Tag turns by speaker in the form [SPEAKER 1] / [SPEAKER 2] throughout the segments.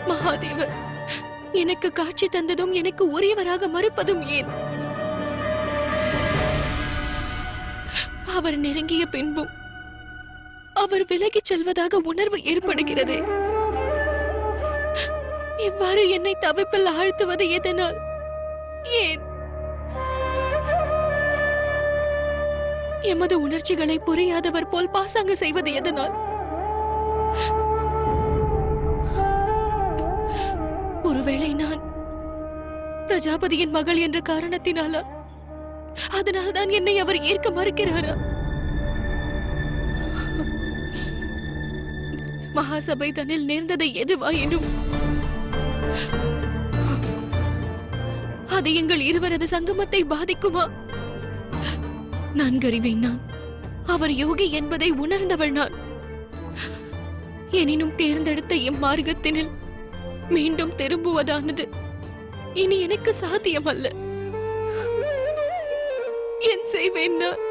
[SPEAKER 1] மகாதேவர் எனக்கு காட்சி தந்ததும் எனக்கு உரியவராக மறுப்பதும் ஏன்? அவர் நெருங்கிய பின்பும் அவர் விலகிச் செல்வதாக உணர்வு ஏற்படுகிறது. இவ்வாறு என்னை தவிப்பில் ஆழ்த்துவது எதனால்? ஏன்? எமது உணர்ச்சிகளை புரியாதவர் போல் பாசாங்கு செய்வது எதனால்? ஒருவேளை நான் பிரஜாபதியின் மகள் என்ற காரணத்தினாலா? அதனால்தான் என்னை அவர் ஏற்க மறுக்கிறாரா? மகாசபை தன்னில் நேர்ந்ததை எதுவாயினும் அது எங்கள் இருவரது சங்கமத்தை பாதிக்குமா? நன்கறிவேன். நான் அவர் யோகி என்பதை உணர்ந்தவள் நான். எனினும் தேர்ந்தெடுத்த இம்மார்க்கத்தினில் மீண்டும் திரும்புவதானது இனி எனக்கு சாத்தியமல்ல. என் செய்வேன் நான்?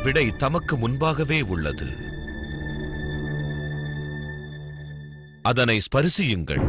[SPEAKER 2] விடை தமக்கு முன்பாகவே உள்ளது. அதனை ஸ்பரிசியுங்கள்.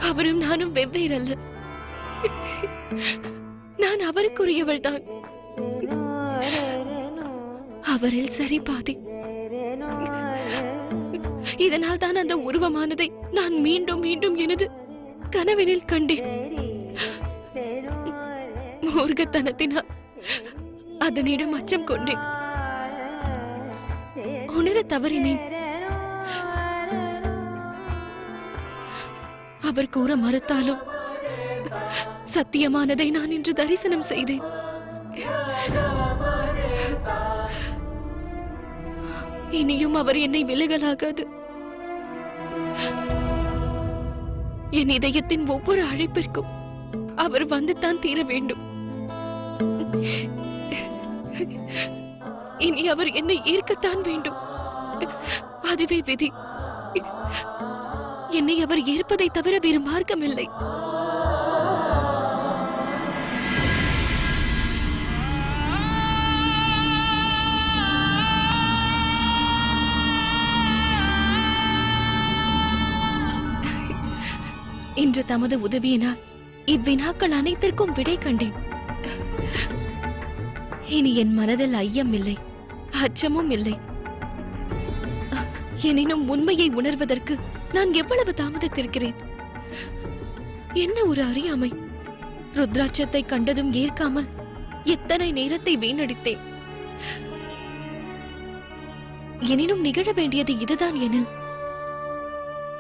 [SPEAKER 1] அவரும் நானும் வெவ்வேறல்ல. நான் அவருக்குரியவள் தான். அவரில் சரி பாதி. இதனால் தான் அந்த உருவமானதை நான் மீண்டும் மீண்டும் எனது கனவினில் கண்டேன். மூர்க்கத்தனத்தினால் அதனிடம் அச்சம் கொண்டேன். உணர தவறினேன். அவர் கூற மறுத்தாலும் சத்தியமானதை நான் இன்று தரிசனம் செய்தேன். இனியும் அவர் என்னை விலகலாகாது. என் இதயத்தின் ஒவ்வொரு அழைப்பிற்கும் அவர் வந்துதான் தீர வேண்டும். இனி அவர் என்னை ஏற்கத்தான் வேண்டும். அதுவே விதி. என்னை அவர் ஏற்பதை தவிர வேறு மார்க்கமில்லை. இன்று தமது உதவியினால் இவ்வினாக்கள் அனைத்திற்கும் விடை கண்டேன். இனி என் மனதில் ஐயம் இல்லை, அச்சமும் இல்லை. எனினும் உண்மையை உணர்வதற்கு நான் எவ்வளவு தாமதித்திருக்கிறேன். என்ன ஒரு அறியாமை! ருத்ராட்சத்தை கண்டதும் ஏற்காமல் எத்தனை நேரத்தை வீணடித்தேன். எனினும் நிகழ வேண்டியது இதுதான் எனில்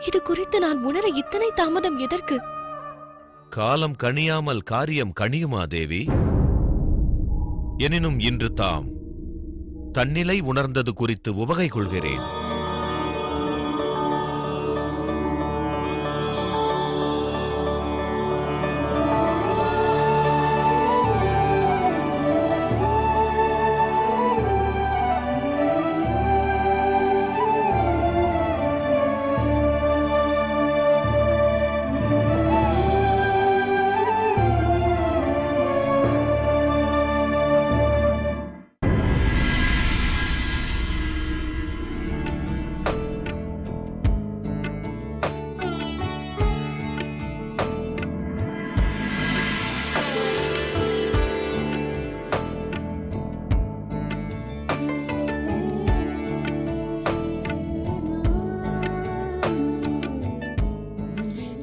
[SPEAKER 1] இது குறித்து நான் உணர இத்தனை தாமதம் எதற்கு?
[SPEAKER 2] காலம் கணியாமல் காரியம் கணியுமா தேவி? எனினும் இன்று தாம் தன்னிலை உணர்ந்தது குறித்து உவகை கொள்கிறேன்.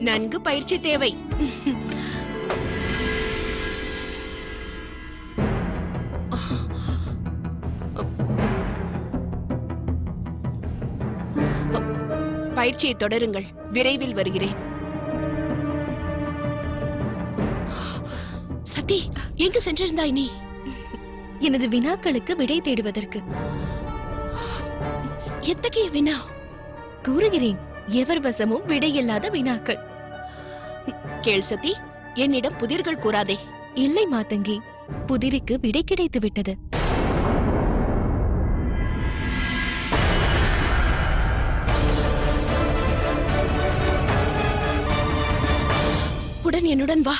[SPEAKER 3] நன்கு பயிற்சி தேவை. பயிற்சியை தொடருங்கள். விரைவில் வருகிறேன். சதி, எங்கு சென்றிருந்தாய் நீ?
[SPEAKER 1] எனது வினாக்களுக்கு விடை தேடுவதற்கு.
[SPEAKER 3] எத்தகைய வினா?
[SPEAKER 1] கூறுகிறேன், எவர் வசமும் விடையில்லாத வினாக்கள்.
[SPEAKER 3] கேள் சதி, என்னிடம் புதிர்கள் கூறாதே.
[SPEAKER 1] இல்லை மாதங்கி, புதிருக்கு விடை கிடைத்து விட்டது.
[SPEAKER 3] உடன் என்னுடன் வா.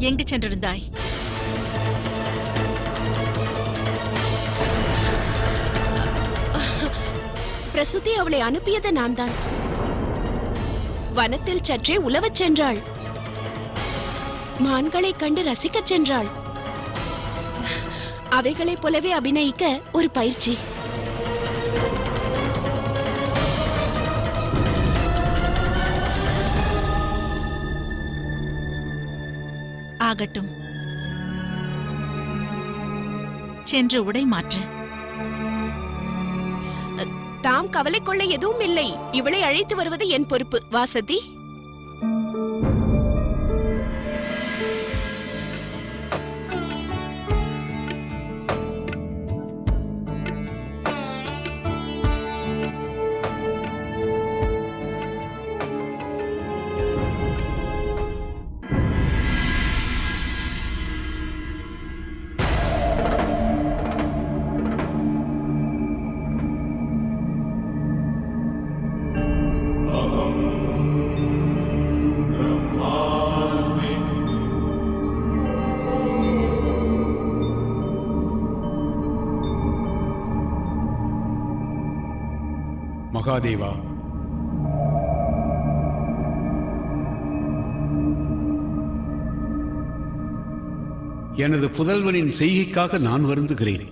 [SPEAKER 4] எங்கு சென்றிருந்தாய்?
[SPEAKER 3] பிரசுத்தி அவளை அனுப்பியது நான் தான். வனத்தில் சற்றே உலவச் சென்றாள். மான்களைக் கண்டு ரசிக்கச் சென்றாள். அவைகளைப் போலவே அபிநயிக்க ஒரு பயிற்சி.
[SPEAKER 4] ஆகட்டும், சென்று உடை மாற்று.
[SPEAKER 3] தாம் கவலை கொள்ள எதுவும் இல்லை. இவளை அழைத்து வருவது என் பொறுப்பு. வாசதி,
[SPEAKER 5] மகாதேவா, எனது புதல்வனின் செய்கைக்காக நான் வருந்துகிறேன்.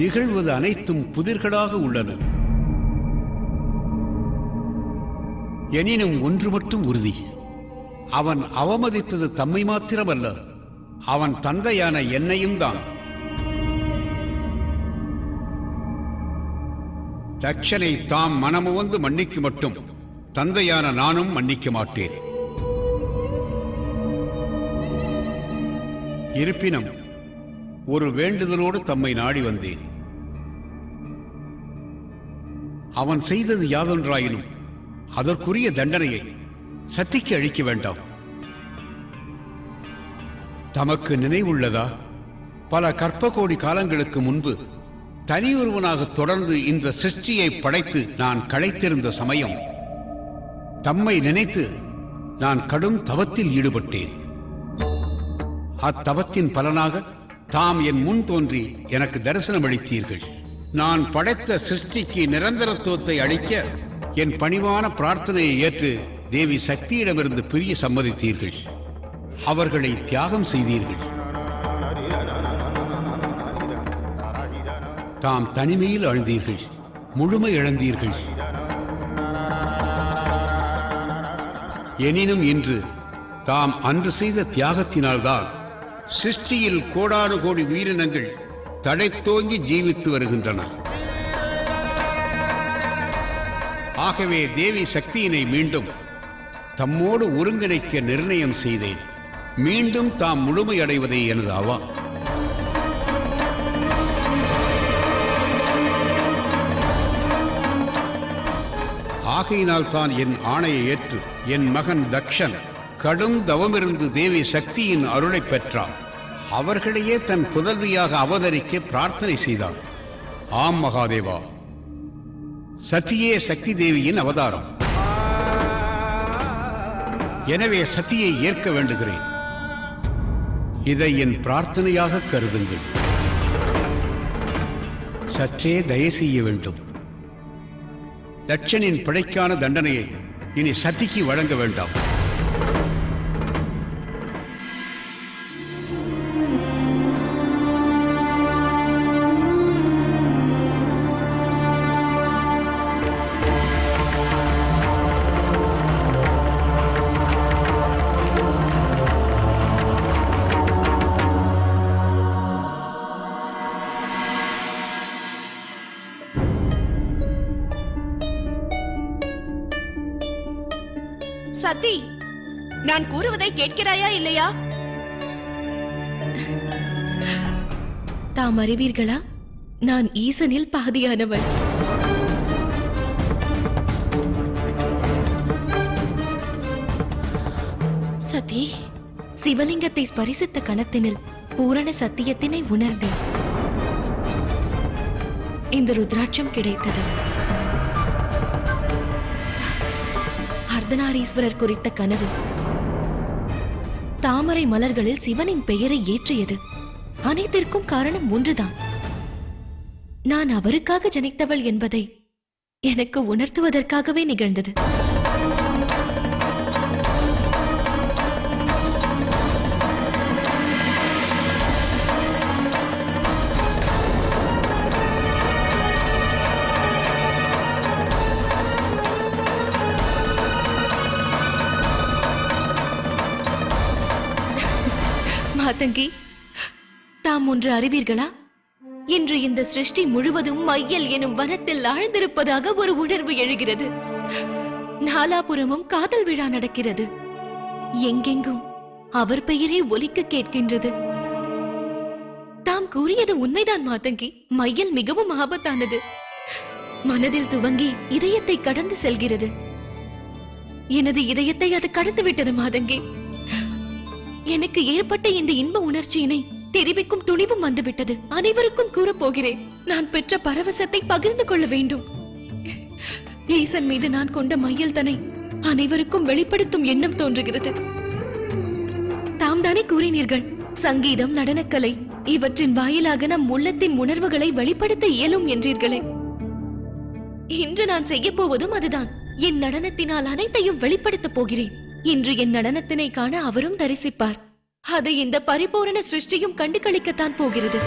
[SPEAKER 5] நிகழ்வது அனைத்தும் புதிர்களாக உள்ளன. எனினும் ஒன்று மட்டும் உறுதி, அவன் அவமதித்தது தம்மை மாத்திரமல்ல, அவன் தந்தையான என்னையும் தான். தட்சனை தாம் மனமுவந்து மன்னிக்கு மட்டும் தந்தையான நானும் மன்னிக்க மாட்டேன். இருப்பினும் ஒரு வேண்டுதலோடு தம்மை நாடி வந்தேன். அவன் செய்தது யாதொன்றாயினும் அதற்குரிய தண்டனையை சத்திக்கு அளிக்க வேண்டாம். தமக்கு நினைவுள்ளதா? பல கற்ப கோடி காலங்களுக்கு முன்பு தனியொருவனாக தொடர்ந்து இந்த சிருஷ்டியை படைத்து நான் களைத்திருந்த சமயம் தம்மை நினைத்து நான் கடும் தவத்தில் ஈடுபட்டேன். அத்தவத்தின் பலனாக தாம் என் முன் தோன்றி எனக்கு தரிசனமளித்தீர்கள். நான் படைத்த சிருஷ்டிக்கு நிரந்தரத்துவத்தை அளிக்க என் பணிவான பிரார்த்தனையை ஏற்று தேவி சக்தியிடமிருந்து பிரிய சம்மதித்தீர்கள். அவர்களை தியாகம் செய்தீர்கள். தாம் தனிமையில் ஆழ்ந்தீர்கள், முழுமை இழந்தீர்கள். எனினும் இன்று தாம் அன்று செய்த தியாகத்தினால்தான் சிருஷ்டியில் கோடானு கோடி உயிரினங்கள் தழைத்தோங்கி ஜீவித்து வருகின்றன. ஆகவே தேவி சக்தியினை மீண்டும் தம்மோடு ஒருங்கிணைக்க நிர்ணயம் செய்தேன். மீண்டும் தாம் முழுமையடைவதே எனது அவா. ஆகையினால் தான் என் ஆணையை ஏற்று என் மகன் தக்ஷன் கடும் தவமிருந்து தேவி சக்தியின் அருளை பெற்றார். அவர்களையே தன் புதல்வியாக அவதரிக்க பிரார்த்தனை செய்தார். ஆம் மகாதேவா, சத்தியே சக்தி தேவியின் அவதாரம். எனவே சத்தியை ஏற்க வேண்டுகிறேன். இதை என் பிரார்த்தனையாக கருதுங்கள். சற்றே தயை செய்ய வேண்டும். தட்சனின் பிழைக்கான தண்டனையை இனி சதிக்கு வழங்க வேண்டாம்.
[SPEAKER 3] சதி, நான் கூறுவதை கேட்கிறாயா இல்லையா?
[SPEAKER 1] தாம் அறிவீர்களா, நான் ஈசனில் பாதியானவள்.
[SPEAKER 3] சதி,
[SPEAKER 1] சிவலிங்கத்தை ஸ்பரிசித்த கணத்தினில் பூரண சத்தியத்தினை உணர்ந்தேன். இந்த ருத்ராட்சம் கிடைத்தது. அர்த்தநாரீஸ்வரர் குறித்த கனவு தாமரை மலர்களில் சிவனின் பெயரை ஏற்றியது. அனைத்திற்கும் காரணம் ஒன்றுதான். நான் அவருக்காக ஜனித்தவள் என்பதை எனக்கு உணர்த்துவதற்காகவே நிகழ்ந்தது. மாதங்கி, தாம் ஒன்று அறிவீர்களா? இன்று இந்த சிருஷ்டி முழுவதும் மையல் எனும் வனத்தில் ஆழ்ந்திருப்பதாக ஒரு உணர்வு எழுகிறது. நாலாபுரமும் காதல் விழா நடக்கிறது. எங்கெங்கும் அவர் பெயரே ஒலிக்க கேட்கின்றது. தாம் கூறியது உண்மைதான் மாதங்கி. மையல் மிகவும் ஆபத்தானது. மனதில் துவங்கி இதயத்தை கடந்து செல்கிறது. எனது இதயத்தை அது கடந்து விட்டது மாதங்கி. எனக்கு ஏற்பட்ட இந்த இன்ப உணர்ச்சியினை தெரிவிக்கும் துணிவும் வந்துவிட்டது. அனைவருக்கும் கூறப்போகிறேன். நான் பெற்ற பரவசத்தை பகிர்ந்து கொள்ள வேண்டும். ஈசன் மீது நான் கொண்ட மையல் தனை அனைவருக்கும் வெளிப்படுத்தும் எண்ணம் தோன்றுகிறது. தாம் தானே கூறினீர்கள், சங்கீதம், நடனக்கலை இவற்றின் வாயிலாக நம் உள்ளத்தின் உணர்வுகளை வெளிப்படுத்த இயலும் என்றீர்களே. இன்று நான் செய்ய போவதும் அதுதான். என் நடனத்தினால் அனைத்தையும் வெளிப்படுத்தப் போகிறேன். இன்று என் நடனத்தினை காண அவரும் தரிசிப்பார். அதை இந்த பரிபூரண சிருஷ்டியும் கண்டு களிக்கத்தான் போகிறது.